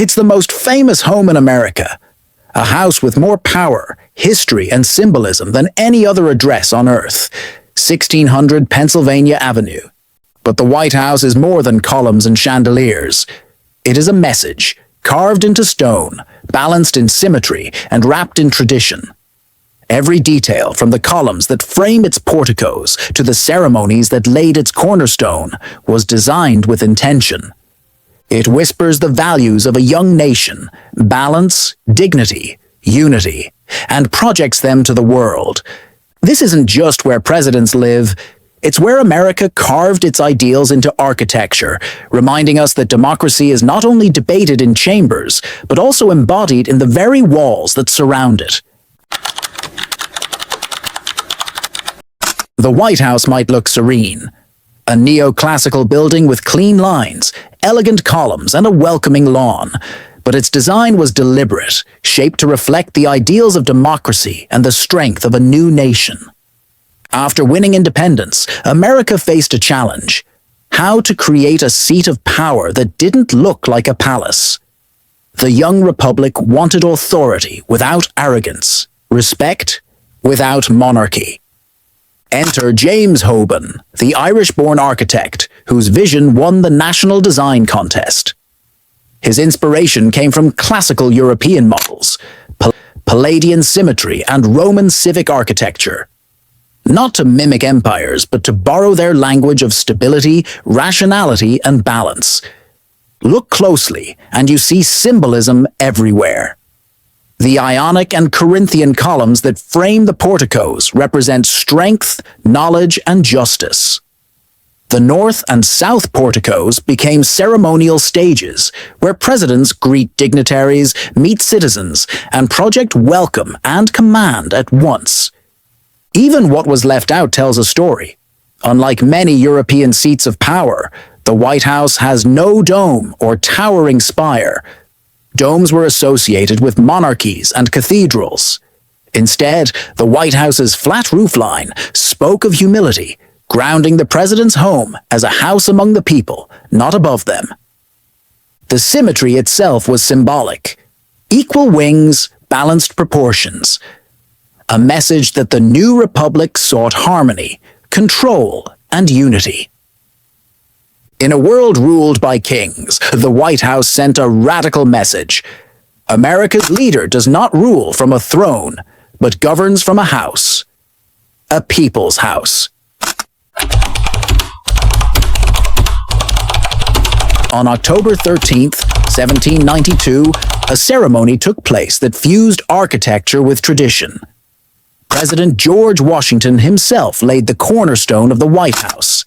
It's the most famous home in America, a house with more power, history, and symbolism than any other address on Earth, 1600 Pennsylvania Avenue. But the White House is more than columns and chandeliers. It is a message, carved into stone, balanced in symmetry, and wrapped in tradition. Every detail, from the columns that frame its porticos to the ceremonies that laid its cornerstone, was designed with intention. It whispers the values of a young nation, balance, dignity, unity, and projects them to the world. This isn't just where presidents live, it's where America carved its ideals into architecture, reminding us that democracy is not only debated in chambers, but also embodied in the very walls that surround it. The White House might look serene, a neoclassical building with clean lines, elegant columns, and a welcoming lawn. But its design was deliberate, shaped to reflect the ideals of democracy and the strength of a new nation. After winning independence, America faced a challenge: how to create a seat of power that didn't look like a palace. The young republic wanted authority without arrogance, respect without monarchy. Enter James Hoban, the Irish-born architect whose vision won the National Design Contest. His inspiration came from classical European models, Palladian symmetry, and Roman civic architecture. Not to mimic empires, but to borrow their language of stability, rationality, and balance. Look closely, and you see symbolism everywhere. The Ionic and Corinthian columns that frame the porticos represent strength, knowledge, and justice. The north and south porticos became ceremonial stages where presidents greet dignitaries, meet citizens, and project welcome and command at once. Even what was left out tells a story. Unlike many European seats of power, the White House has no dome or towering spire. Domes were associated with monarchies and cathedrals. Instead, the White House's flat roofline spoke of humility, grounding the president's home as a house among the people, not above them. The symmetry itself was symbolic. Equal wings, balanced proportions. A message that the new republic sought harmony, control, and unity. In a world ruled by kings, the White House sent a radical message. America's leader does not rule from a throne, but governs from a house. A people's house. On October 13th, 1792, a ceremony took place that fused architecture with tradition. President George Washington himself laid the cornerstone of the White House.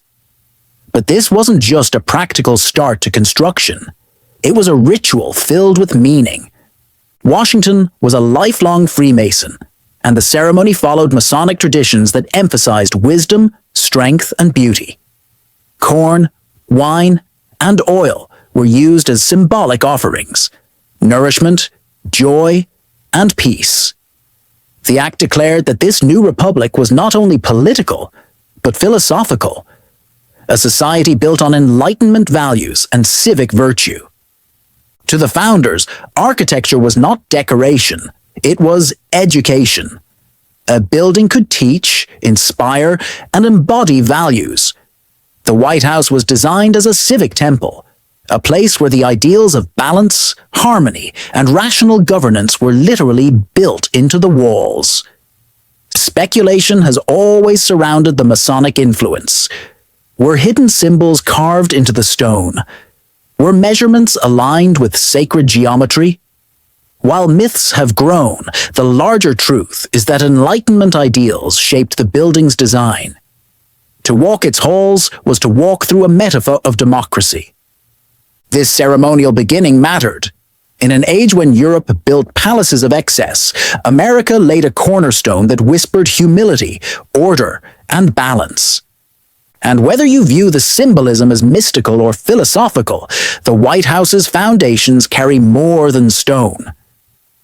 But this wasn't just a practical start to construction. It was a ritual filled with meaning. Washington was a lifelong Freemason, and the ceremony followed Masonic traditions that emphasized wisdom, strength, and beauty. Corn, wine, and oil were used as symbolic offerings, nourishment, joy, and peace. The act declared that this new republic was not only political, but philosophical, a society built on Enlightenment values and civic virtue. To the founders, architecture was not decoration, it was education. A building could teach, inspire, and embody values. The White House was designed as a civic temple, a place where the ideals of balance, harmony, and rational governance were literally built into the walls. Speculation has always surrounded the Masonic influence. Were hidden symbols carved into the stone? Were measurements aligned with sacred geometry? While myths have grown, the larger truth is that Enlightenment ideals shaped the building's design. To walk its halls was to walk through a metaphor of democracy. This ceremonial beginning mattered. In an age when Europe built palaces of excess, America laid a cornerstone that whispered humility, order, and balance. And whether you view the symbolism as mystical or philosophical, the White House's foundations carry more than stone.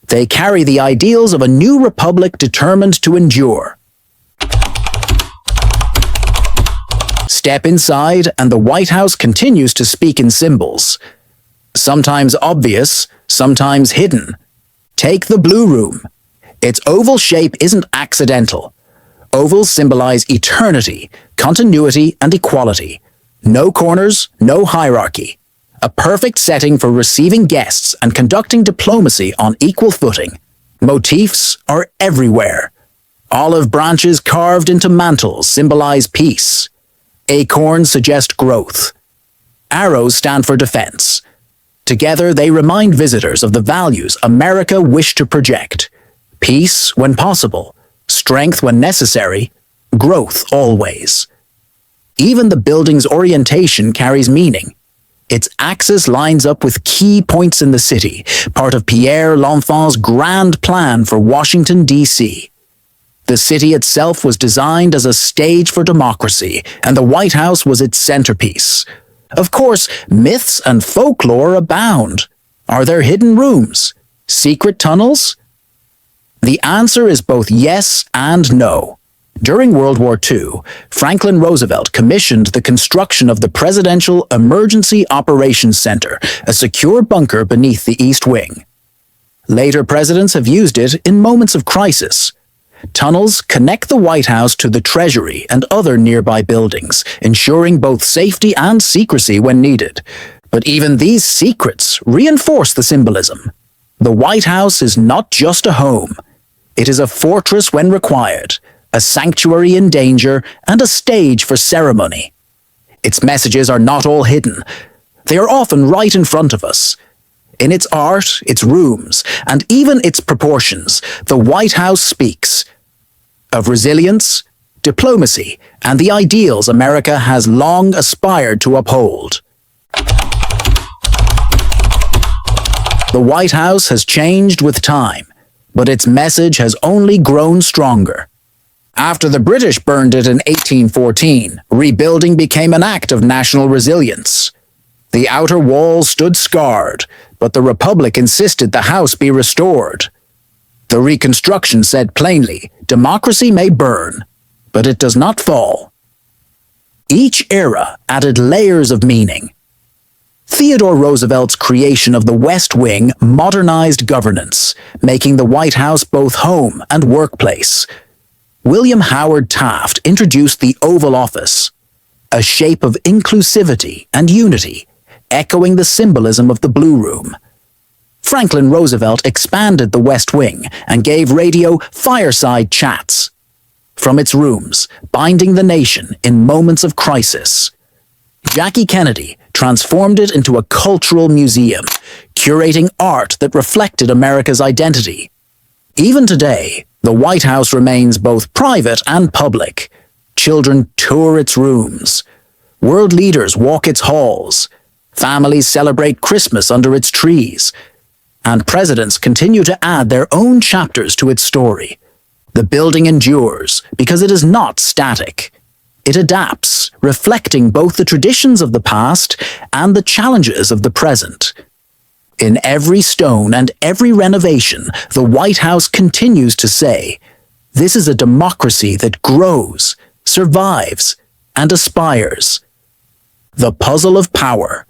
They carry the ideals of a new republic determined to endure. Step inside, and the White House continues to speak in symbols. Sometimes obvious, sometimes hidden. Take the Blue Room. Its oval shape isn't accidental. Ovals symbolize eternity, continuity, and equality. No corners, no hierarchy. A perfect setting for receiving guests and conducting diplomacy on equal footing. Motifs are everywhere. Olive branches carved into mantles symbolize peace. Acorns suggest growth. Arrows stand for defense. Together, they remind visitors of the values America wished to project. Peace when possible, strength when necessary, growth always. Even the building's orientation carries meaning. Its axis lines up with key points in the city, part of Pierre L'Enfant's grand plan for Washington, D.C. The city itself was designed as a stage for democracy, and the White House was its centerpiece. Of course, myths and folklore abound. Are there hidden rooms? Secret tunnels? The answer is both yes and no. During World War II, Franklin Roosevelt commissioned the construction of the Presidential Emergency Operations Center, a secure bunker beneath the East Wing. Later presidents have used it in moments of crisis. Tunnels connect the White House to the Treasury and other nearby buildings, ensuring both safety and secrecy when needed. But even these secrets reinforce the symbolism. The White House is not just a home. It is a fortress when required, a sanctuary in danger, and a stage for ceremony. Its messages are not all hidden. They are often right in front of us. In its art, its rooms, and even its proportions, the White House speaks of resilience, diplomacy, and the ideals America has long aspired to uphold. The White House has changed with time, but its message has only grown stronger. After the British burned it in 1814, rebuilding became an act of national resilience. The outer walls stood scarred, but the Republic insisted the house be restored. The reconstruction said plainly, democracy may burn, but it does not fall. Each era added layers of meaning. Theodore Roosevelt's creation of the West Wing modernized governance, making the White House both home and workplace. William Howard Taft introduced the Oval Office, a shape of inclusivity and unity, echoing the symbolism of the Blue Room. Franklin Roosevelt expanded the West Wing and gave radio fireside chats from its rooms, binding the nation in moments of crisis. Jackie Kennedy transformed it into a cultural museum, curating art that reflected America's identity. Even today, the White House remains both private and public. Children tour its rooms. World leaders walk its halls. Families celebrate Christmas under its trees. And presidents continue to add their own chapters to its story. The building endures because it is not static. It adapts, reflecting both the traditions of the past and the challenges of the present. In every stone and every renovation, the White House continues to say, this is a democracy that grows, survives, and aspires. The puzzle of power